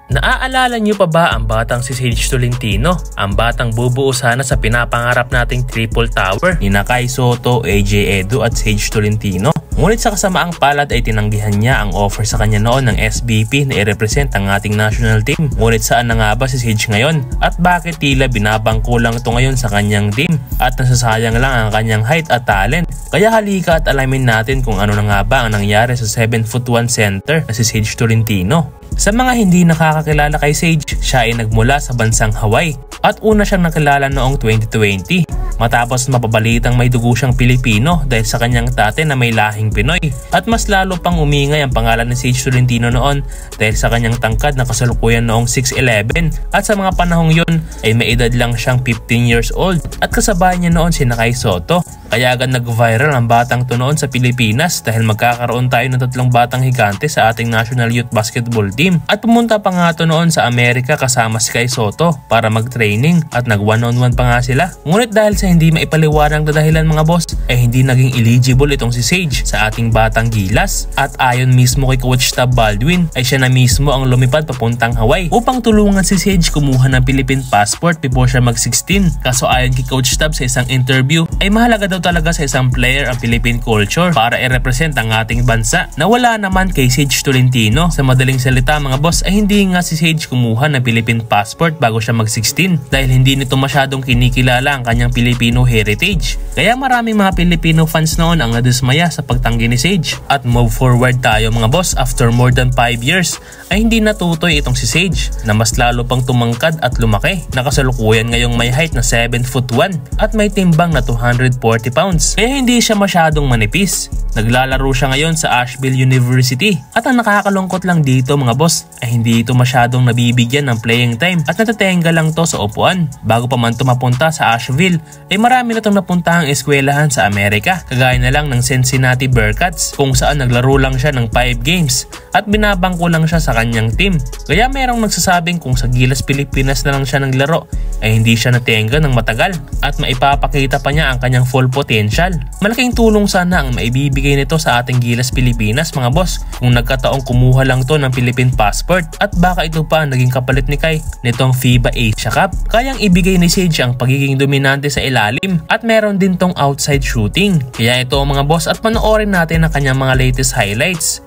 Naaalala niyo pa ba ang batang si Sage Tolentino? Ang batang bubuo sana sa pinapangarap nating triple tower ni Kai Sotto, AJ Edu at Sage Tolentino. Ngunit sa kasamaang palad ay tinanggihan niya ang offer sa kanya noon ng SBP na i-represent ang ating national team. Ngunit saan na nga ba si Sage ngayon? At bakit tila binabangko lang ito ngayon sa kanyang team? At nasasayang lang ang kanyang height at talent? Kaya halika at alamin natin kung ano na nga ba ang nangyari sa 7'1" center na si Sage Tolentino. Sa mga hindi nakakakilala kay Sage, siya ay nagmula sa bansang Hawaii at una siyang nakilala noong 2020 matapos mapabalitang may dugo siyang Pilipino dahil sa kanyang tate na may lahing Pinoy. At mas lalo pang umingay ang pangalan ni Sage Tolentino noon dahil sa kanyang tangkad na kasalukuyan noong 6'11" at sa mga panahong yun ay may edad lang siyang 15 years old at kasabay niya noon si Kai Sotto. Kaya agad nag-viral ang batang to noon sa Pilipinas dahil magkakaroon tayo ng 3 batang higante sa ating National Youth Basketball Team. At pumunta pa nga to noon sa Amerika kasama si Kai Sotto para mag-training at nag-1-on-1 pa nga sila. Ngunit dahil sa hindi maipaliwanag na dahilan mga boss ay hindi naging eligible itong si Sage sa ating batang gilas. At ayon mismo kay Coach Tab Baldwin ay siya na mismo ang lumipad papuntang Hawaii upang tulungan si Sage kumuha ng Philippine passport before siya mag-16. Kaso ayon kay Coach Tab sa isang interview ay mahalaga daw talaga sa isang player ang Philippine culture para i-represent ang ating bansa na wala naman kay Sage Tolentino. Sa madaling salita mga boss ay hindi nga si Sage kumuha ng Philippine passport bago siya mag-16 dahil hindi nito masyadong kinikilala ang kanyang Filipino heritage. Kaya maraming mga Filipino fans noon ang nadismaya sa pagtanggi ni Sage. At move forward tayo mga boss, after more than 5 years ay hindi natutoy itong si Sage na mas lalo pang tumangkad at lumaki. Nakasalukuyan ngayong may height na 7'1" at may timbang na 240 pounds. Kaya hindi siya masyadong manipis. Naglalaro siya ngayon sa Asheville University. At ang nakakalungkot lang dito mga boss ay hindi ito masyadong nabibigyan ng playing time at natatenga lang to sa upuan. Bago pa man ito mapunta sa Asheville ay marami na itong napuntahang eskwelahan sa Amerika. Kagaya na lang ng Cincinnati Bearcats kung saan naglaro lang siya ng 5 games at binabangko lang siya sa kanyang team. Kaya merong nagsasabing kung sa Gilas Pilipinas na lang siya naglaro ay hindi siya natenga ng matagal at maipapakita pa niya ang kanyang full potential. Malaking tulong sana ang maibibigay nito sa ating Gilas Pilipinas mga boss kung nagkataong kumuha lang to ng Philippine passport at baka ito pa ang naging kapalit ni Kai nitong FIBA Asia Cup. Kayang ibigay ni Sage ang pagiging dominante sa ilalim at meron din tong outside shooting. Kaya ito mga boss at panoorin natin ang kanyang mga latest highlights.